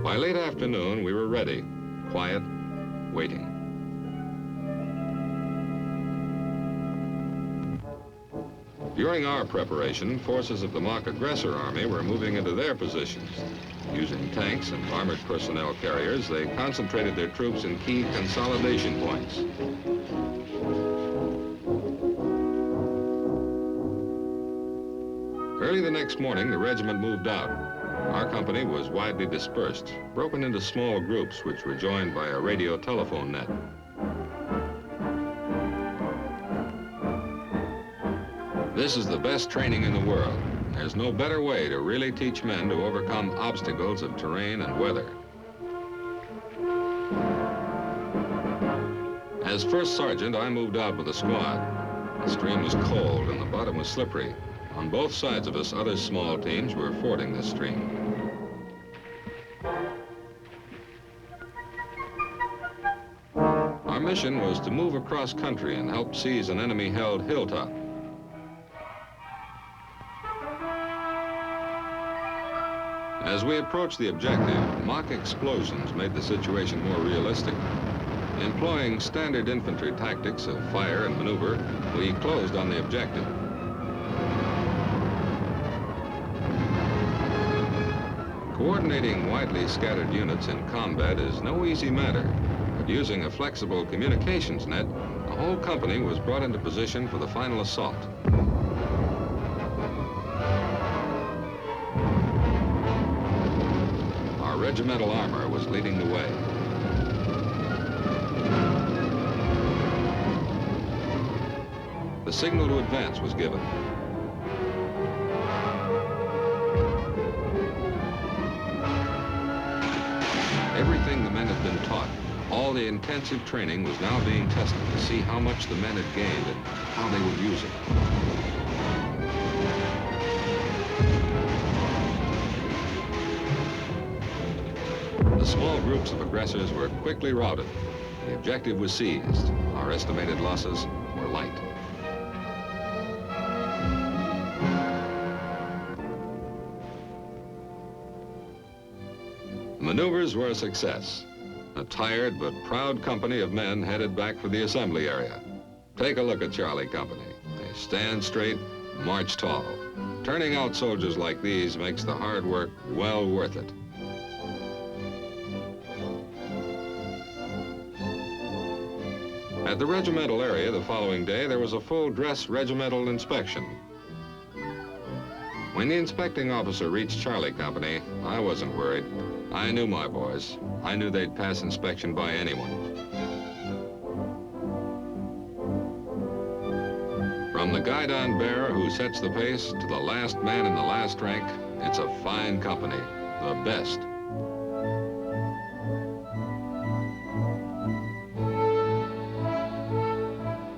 By late afternoon, we were ready, quiet, waiting. During our preparation, forces of the mock aggressor army were moving into their positions. Using tanks and armored personnel carriers, they concentrated their troops in key consolidation points. Early the next morning, the regiment moved out. Our company was widely dispersed, broken into small groups which were joined by a radio telephone net. This is the best training in the world. There's no better way to really teach men to overcome obstacles of terrain and weather. As first sergeant, I moved out with the squad. The stream was cold and the bottom was slippery. On both sides of us, other small teams were fording this stream. Our mission was to move across country and help seize an enemy-held hilltop. As we approached the objective, mock explosions made the situation more realistic. Employing standard infantry tactics of fire and maneuver, we closed on the objective. Coordinating widely scattered units in combat is no easy matter, but using a flexible communications net, the whole company was brought into position for the final assault. Our regimental armor was leading the way. The signal to advance was given. Everything the men had been taught, all the intensive training was now being tested to see how much the men had gained and how they would use it. The small groups of aggressors were quickly routed. The objective was seized. Our estimated losses were light. Maneuvers were a success. A tired but proud company of men headed back for the assembly area. Take a look at Charlie Company. They stand straight, march tall. Turning out soldiers like these makes the hard work well worth it. At the regimental area the following day, there was a full dress regimental inspection. When the inspecting officer reached Charlie Company, I wasn't worried. I knew my boys. I knew they'd pass inspection by anyone. From the guidon bearer who sets the pace to the last man in the last rank, it's a fine company, the best.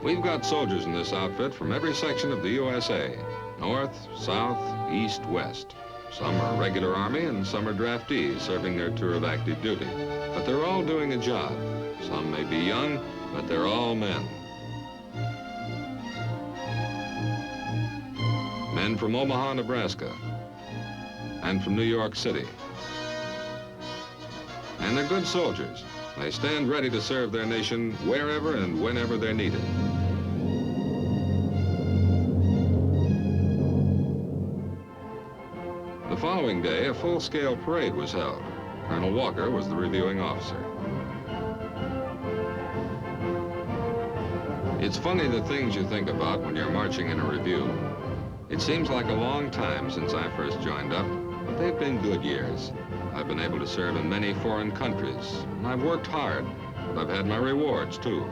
We've got soldiers in this outfit from every section of the USA, north, south, east, west. Some are regular Army and some are draftees serving their tour of active duty. But they're all doing a job. Some may be young, but they're all men. Men from Omaha, Nebraska, and from New York City. And they're good soldiers. They stand ready to serve their nation wherever and whenever they're needed. The following day, a full-scale parade was held. Colonel Walker was the reviewing officer. It's funny the things you think about when you're marching in a review. It seems like a long time since I first joined up, but they've been good years. I've been able to serve in many foreign countries, and I've worked hard, but I've had my rewards, too.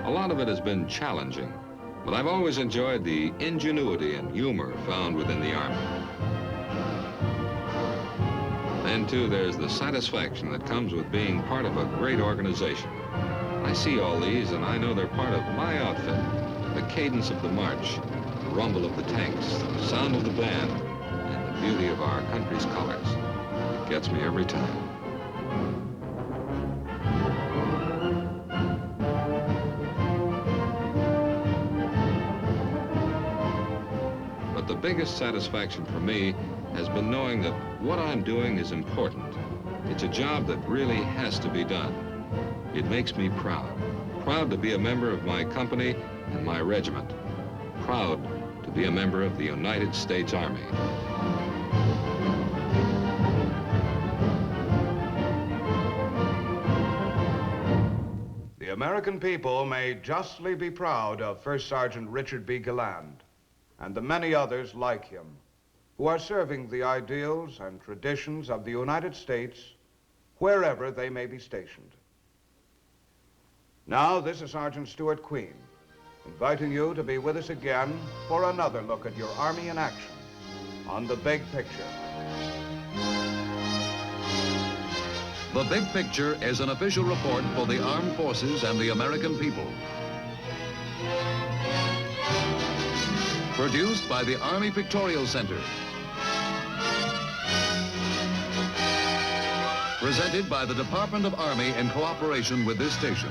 A lot of it has been challenging, but I've always enjoyed the ingenuity and humor found within the Army. Then, too, there's the satisfaction that comes with being part of a great organization. I see all these, and I know they're part of my outfit. The cadence of the march, the rumble of the tanks, the sound of the band, and the beauty of our country's colors. It gets me every time. the biggest satisfaction for me has been knowing that what I'm doing is important. It's a job that really has to be done. It makes me proud. Proud to be a member of my company and my regiment. Proud to be a member of the United States Army. The American people may justly be proud of First Sergeant Richard B. Galland and the many others like him who are serving the ideals and traditions of the United States wherever they may be stationed. Now, this is Sergeant Stuart Queen, inviting you to be with us again for another look at your Army in action on The Big Picture. The Big Picture is an official report for the armed forces and the American people. Produced by the Army Pictorial Center. Presented by the Department of Army in cooperation with this station.